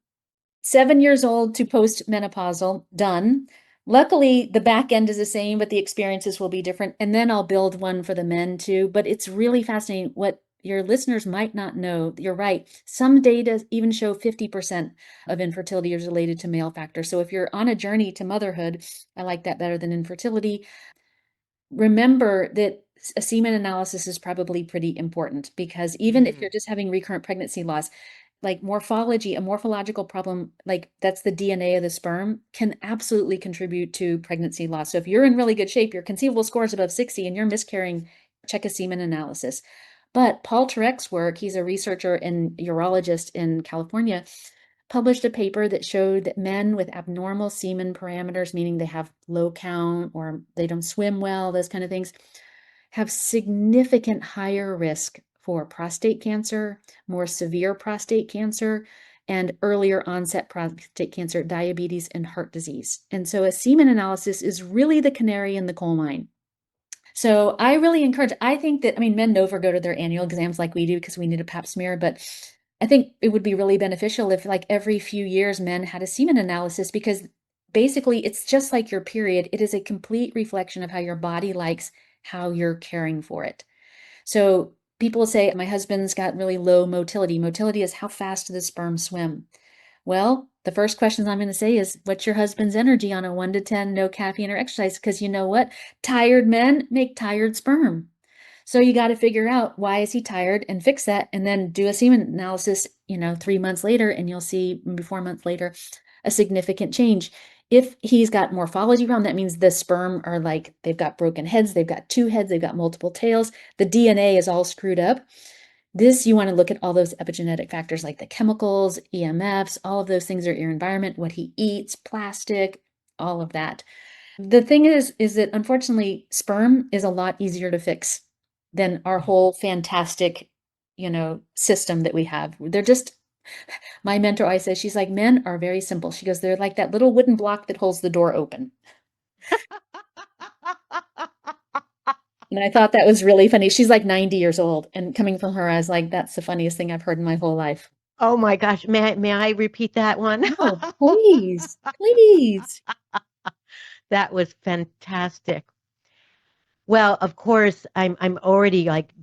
Speaker 2: 7 years old to postmenopausal done. Luckily, the back end is the same, but the experiences will be different. And then I'll build one for the men too. But it's really fascinating what your listeners might not know. You're right. Some data even show 50% of infertility is related to male factors. So if you're on a journey to motherhood, I like that better than infertility. Remember that a semen analysis is probably pretty important because even if you're
Speaker 1: Mm,
Speaker 2: just having recurrent pregnancy loss, like morphology, a morphological problem, like that's the DNA of the sperm, can absolutely contribute to pregnancy loss. So if you're in really good shape, your conceivable score is above 60 and you're miscarrying, check a semen analysis. But Paul Turek's work, he's a researcher and urologist in California, published a paper that showed that men with abnormal semen parameters, meaning they have low count or they don't swim well, those kind of things, have significant higher risk for prostate cancer, more severe prostate cancer, and earlier onset prostate cancer, diabetes, and heart disease. And so a semen analysis is really the canary in the coal mine. So I really encourage, I think that, I mean, men never go to their annual exams like we do because we need a pap smear, but I think it would be really beneficial if like every few years men had a semen analysis because basically it's just like your period. It is a complete reflection of how your body likes how you're caring for it. So people say, my husband's got really low motility. Motility is how fast do the sperm swim? Well, the first questions I'm going to say is, what's your husband's energy on a 1 to 10, no caffeine or exercise? Because you know what? Tired men make tired sperm. So you got to figure out why is he tired and fix that and then do a semen analysis, 3 months later, and you'll see maybe 4 months later a significant change. If he's got morphology problem, that means the sperm are like they've got broken heads, they've got two heads, they've got multiple tails, the DNA is all screwed up. This, you want to look at all those epigenetic factors like the chemicals, EMFs, all of those things are your environment, what he eats, plastic, all of that. The thing is that unfortunately, sperm is a lot easier to fix than our
Speaker 1: yeah.
Speaker 2: whole fantastic, system that we have. They're just, my mentor always says, she's like, men are very simple. She goes, they're like that little wooden block that holds the door open. And I thought that was really funny. She's like 90 years old. And coming from her, I was like, that's the funniest thing I've heard in my whole life.
Speaker 1: Oh my gosh, may I repeat that one?
Speaker 2: Oh, please, please.
Speaker 1: That was fantastic. Well, of course, I'm already like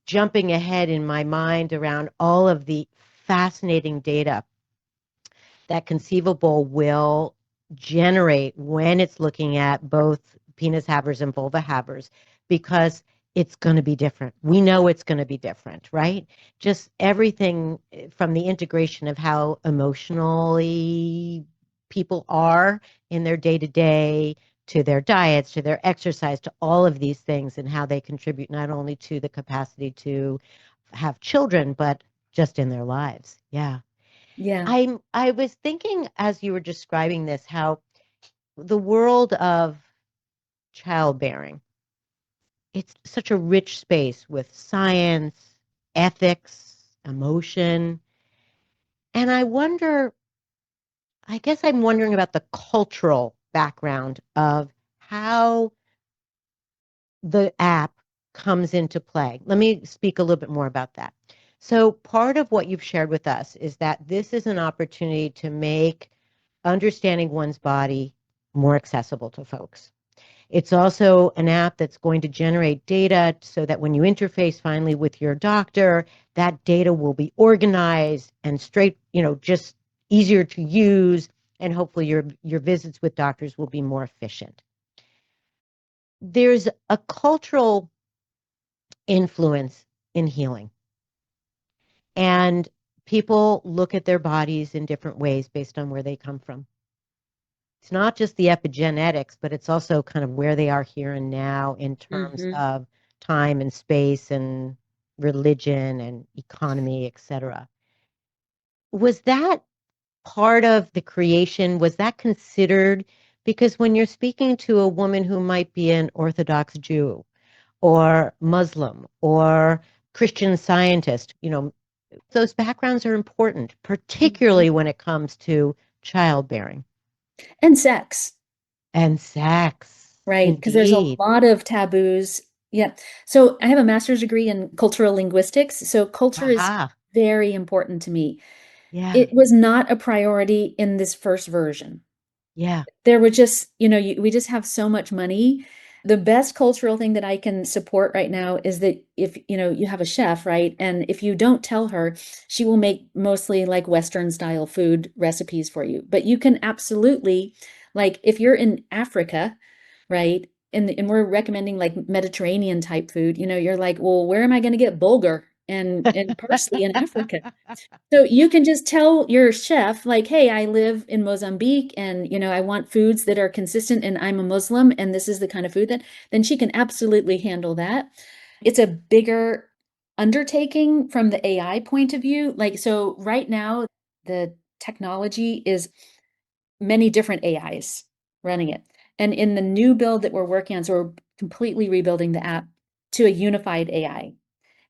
Speaker 1: jumping ahead in my mind around all of the fascinating data that conceivable will generate when it's looking at both penis havers and vulva havers because it's going to be different. We know it's going to be different, right? Just everything from the integration of how emotionally people are in their day to day to their diets, to their exercise, to all of these things and how they contribute not only to the capacity to have children, but just in their lives. Yeah.
Speaker 2: Yeah.
Speaker 1: I was thinking as you were describing this how the world of childbearing, it's such a rich space with science, ethics, emotion. And I guess I'm wondering about the cultural background of how the app comes into play. Let me speak a little bit more about that. So part of what you've shared with us is that this is an opportunity to make understanding one's body more accessible to folks. It's also an app that's going to generate data so that when you interface finally with your doctor, that data will be organized and straight, just easier to use, and hopefully your visits with doctors will be more efficient. There's a cultural influence in healing. And people look at their bodies in different ways based on where they come from. It's not just the epigenetics, but it's also kind of where they are here and now in terms
Speaker 2: Mhm.
Speaker 1: of time and space and religion and economy, etc. Was that part of the creation? Was that considered? Because when you're speaking to a woman who might be an Orthodox Jew or Muslim or Christian Scientist, those backgrounds are important,
Speaker 2: Mhm.
Speaker 1: particularly when it comes to childbearing
Speaker 2: And sex,
Speaker 1: and sex.
Speaker 2: right? Because there's a
Speaker 1: Indeed.
Speaker 2: lot of taboos. Yeah. So I have a master's degree in cultural linguistics. So culture is
Speaker 1: Aha.
Speaker 2: very important to me.
Speaker 1: Yeah.
Speaker 2: It was not a priority in this first version.
Speaker 1: Yeah.
Speaker 2: There were just, we just have so much money. The best cultural thing that I can support right now is that if, you have a chef, right? And if you don't tell her, she will make mostly like Western style food recipes for you. But you can absolutely, like, if you're in Africa, right? And we're recommending like Mediterranean type food, you're like, well, where am I going to get bulgur and parsley in Africa? So you can just tell your chef, like, hey, I live in Mozambique and, I want foods that are consistent and I'm a Muslim and this is the kind of food that, then she can absolutely handle that. It's a bigger undertaking from the AI point of view. Like, so right now, the technology is many different AIs running it. And in the new build that we're working on, so we're completely rebuilding the app to a unified AI.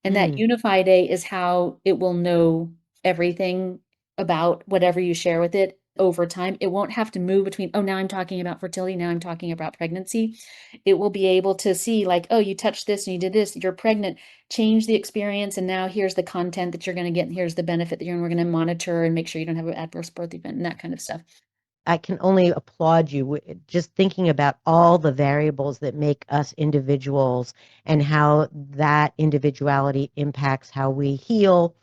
Speaker 2: And that
Speaker 1: Mm,
Speaker 2: unified A is how it will know everything about whatever you share with it over time. It won't have to move between, oh, now I'm talking about fertility, now I'm talking about pregnancy. It will be able to see, like, oh, you touched this and you did this, you're pregnant, change the experience, and now here's the content that you're going to get, and here's the benefit that we're going to monitor and make sure you don't have an adverse birth event and that kind of stuff.
Speaker 1: I can only applaud you just thinking about all the variables that make us individuals and how that individuality impacts how we heal,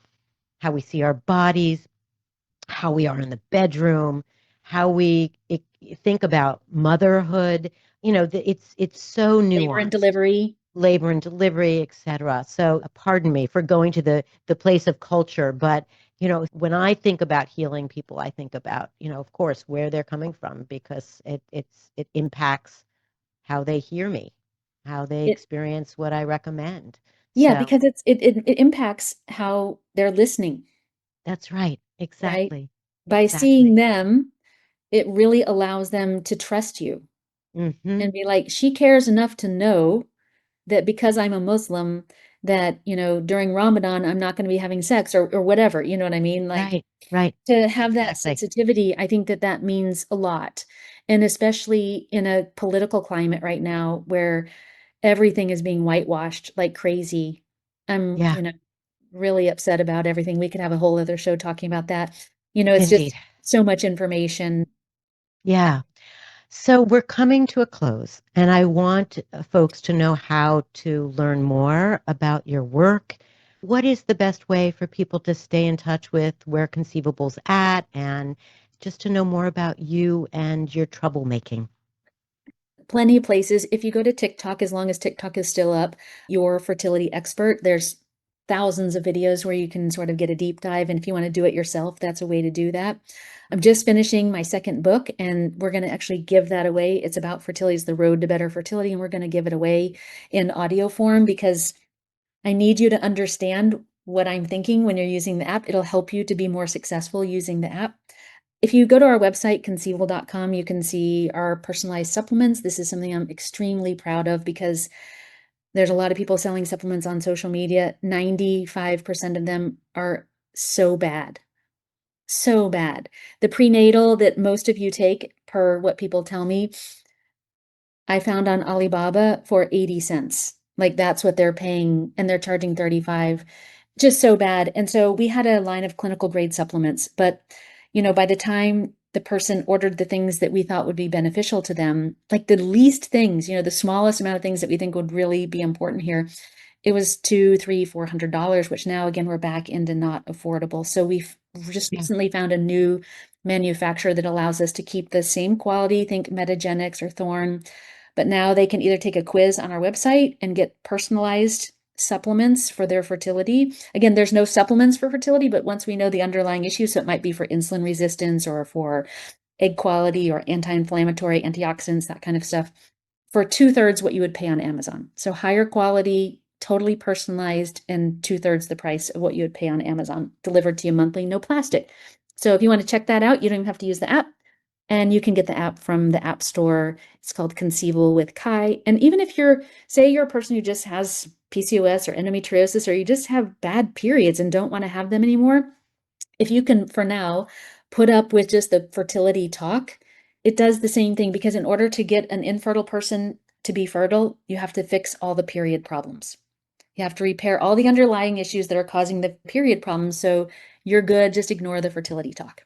Speaker 1: how we see our bodies, how we are in the bedroom, how we think about motherhood. It's so
Speaker 2: Labor and
Speaker 1: nuanced.
Speaker 2: delivery.
Speaker 1: Labor and delivery, etc. So, pardon me for going to the place of culture, but when I think about healing people, I think about of course, where they're coming from because it impacts how they hear me, how they
Speaker 2: It,
Speaker 1: experience what I recommend.
Speaker 2: yeah,
Speaker 1: So
Speaker 2: because it impacts how they're listening,
Speaker 1: that's right,
Speaker 2: right?
Speaker 1: exactly,
Speaker 2: By
Speaker 1: exactly.
Speaker 2: seeing them, it really allows them to trust you
Speaker 1: Mm-hmm.
Speaker 2: and be like, she cares enough to know that because I'm a Muslim, that, during Ramadan, I'm not going to be having sex or whatever. You know what I mean? Like,
Speaker 1: Right, right,
Speaker 2: to have that
Speaker 1: exactly.
Speaker 2: sensitivity, I think that that means a lot. And especially in a political climate right now where everything is being whitewashed like crazy. I'm,
Speaker 1: Yeah,
Speaker 2: really upset about everything. We could have a whole other show talking about that. It's
Speaker 1: indeed.
Speaker 2: just so much information.
Speaker 1: Yeah. So we're coming to a close, and I want folks to know how to learn more about your work. What is the best way for people to stay in touch with where Conceivable's at and just to know more about you and your troublemaking?
Speaker 2: Plenty of places. If you go to TikTok, as long as TikTok is still up, Your Fertility Expert, there's thousands of videos where you can sort of get a deep dive. And if you want to do it yourself, that's a way to do that. I'm just finishing my second book, and we're going to actually give that away. It's about fertility, it's the road to better fertility, and we're going to give it away in audio form because I need you to understand what I'm thinking when you're using the app. It'll help you to be more successful using the app. If you go to our website, conceivable.com, you can see our personalized supplements. This is something I'm extremely proud of because there's a lot of people selling supplements on social media. 95% of them are so bad. So bad. The prenatal that most of you take, per what people tell me, I found on Alibaba for 80 cents. Like that's what they're paying, and they're charging 35. Just so bad. And so we had a line of clinical grade supplements, but by the time the person ordered the things that we thought would be beneficial to them, like the least things, the smallest amount of things that we think would really be important here, it was two, three, $400, which now again we're back into not affordable. So we've just
Speaker 1: Yeah.
Speaker 2: recently found a new manufacturer that allows us to keep the same quality, think Metagenics or Thorne, but now they can either take a quiz on our website and get personalized supplements for their fertility. Again, there's no supplements for fertility, but once we know the underlying issue, so it might be for insulin resistance or for egg quality or anti-inflammatory, antioxidants, that kind of stuff, for two-thirds what you would pay on Amazon. So higher quality, totally personalized, and two-thirds the price of what you would pay on Amazon, delivered to you monthly, no plastic. So if you want to check that out, you don't even have to use the app. And you can get the app from the App Store. It's called Conceivable with Kai. And even if say you're a person who just has PCOS or endometriosis, or you just have bad periods and don't want to have them anymore, if you can, for now, put up with just the fertility talk, it does the same thing, because in order to get an infertile person to be fertile, you have to fix all the period problems. You have to repair all the underlying issues that are causing the period problems. So you're good. Just ignore the fertility talk.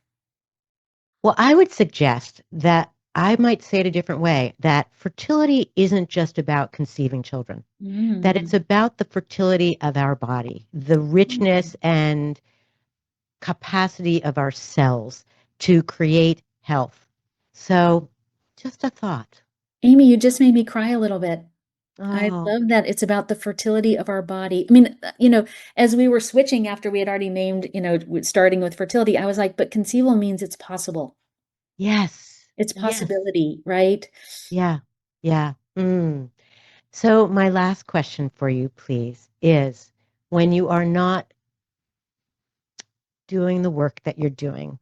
Speaker 1: Well, I would suggest that I might say it a different way, that fertility isn't just about conceiving children, that it's
Speaker 2: Mm.
Speaker 1: about the fertility of our body, the richness and capacity of our cells to create health. So, just a thought.
Speaker 2: Amy, you just made me cry a little bit. I
Speaker 1: Oh,
Speaker 2: love that it's about the fertility of our body. I mean, as we were switching after we had already named, starting with fertility, I was like, but conceivable means it's possible.
Speaker 1: yes.
Speaker 2: It's
Speaker 1: Yes.
Speaker 2: possibility, right?
Speaker 1: Yeah. Yeah. Mm. So, my last question for you, please, is when you are not doing the work that you're doing,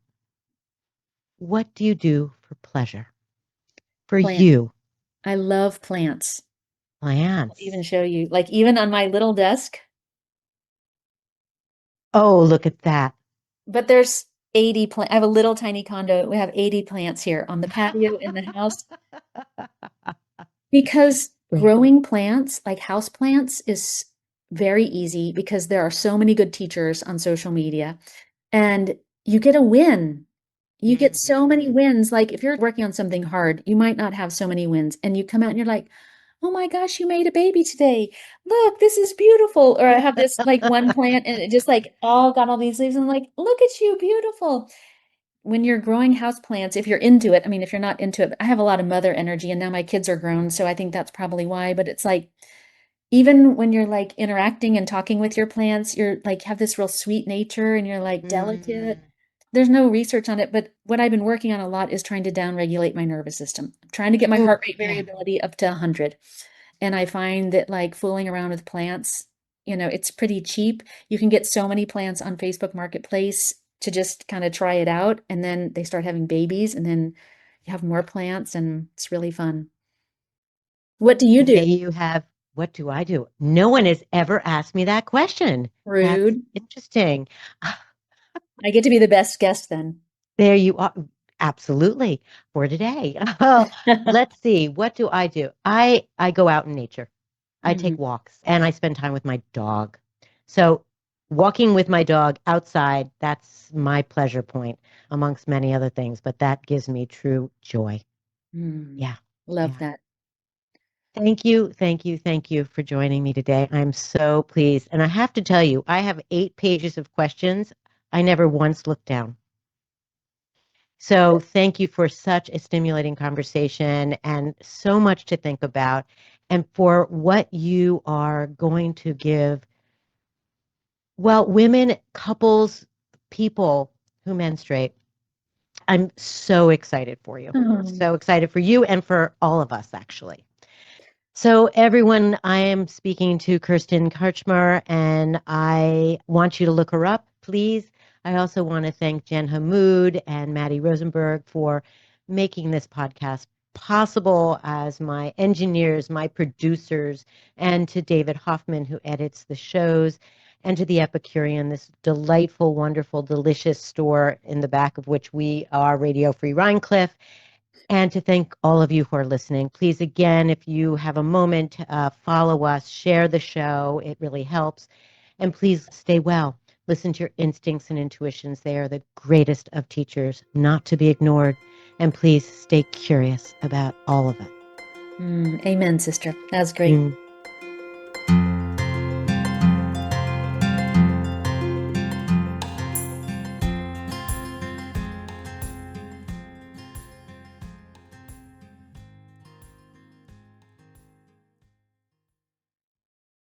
Speaker 1: what do you do for pleasure? For
Speaker 2: Plant.
Speaker 1: you,
Speaker 2: I love plants. I'll
Speaker 1: plants.
Speaker 2: even show you, like even on my little desk,
Speaker 1: Oh, look at that.
Speaker 2: but there's 80 plants. I have a little tiny condo. We have 80 plants here on the patio in the house. Because
Speaker 1: Great.
Speaker 2: growing plants, like house plants, is very easy because there are so many good teachers on social media, and you get a win. You get so many
Speaker 1: Mhm.
Speaker 2: wins. Like if you're working on something hard, you might not have so many wins, and you come out and you're like, "Oh my gosh, you made a baby today. Look, this is beautiful." Or I have this like one plant and it just like all got all these leaves, and I'm like, "Look at you, beautiful." When you're growing house plants, if you're into it, I mean, if you're not into it, I have a lot of mother energy and now my kids are grown, so I think that's probably why. But it's like, even when you're like interacting and talking with your plants, you're like have this real sweet nature and you're like delicate.
Speaker 1: Mm.
Speaker 2: There's no research on it, but what I've been working on a lot is trying to downregulate my nervous system. I'm trying to get my
Speaker 1: Oh,
Speaker 2: heart rate
Speaker 1: yeah.
Speaker 2: variability up to 100. And I find that like fooling around with plants, it's pretty cheap. You can get so many plants on Facebook Marketplace to just kind of try it out. And then they start having babies, and then you have more plants, and it's really fun. What do you
Speaker 1: May
Speaker 2: do?
Speaker 1: you have, what do I do? No one has ever asked me that question. That's
Speaker 2: Rude.
Speaker 1: interesting.
Speaker 2: I get to be the best guest then.
Speaker 1: There you are. Absolutely. For today. Oh, let's see. What do I do? I go out in nature. I take
Speaker 2: Mhm.
Speaker 1: walks and I spend time with my dog. So walking with my dog outside, that's my pleasure point amongst many other things, but that gives me true joy.
Speaker 2: Mm.
Speaker 1: Yeah.
Speaker 2: Love
Speaker 1: Yeah.
Speaker 2: that.
Speaker 1: Thank you, thank you, thank you for joining me today. I'm so pleased. And I have to tell you, I have 8 pages of questions. I never once looked down. So thank you for such a stimulating conversation and so much to think about, and for what you are going to give, well, women, couples, people who menstruate. I'm so excited for you.
Speaker 2: Oh.
Speaker 1: So excited for you and for all of us, actually. So, everyone, I am speaking to Kirsten Karchmar, and I want you to look her up, please. I also want to thank Jen Hammoud and Matty Rosenberg for making this podcast possible, as my engineers, my producers, and to David Hoffman, who edits the shows, and to the Epicurean, this delightful, wonderful, delicious store in the back of which we are Radio Free Rhiniecliff, and to thank all of you who are listening. Please, again, if you have a moment, follow us, share the show. It really helps. And please stay well. Listen to your instincts and intuitions. They are the greatest of teachers, not to be ignored. And please stay curious about all of it.
Speaker 2: Amen, sister. That's great.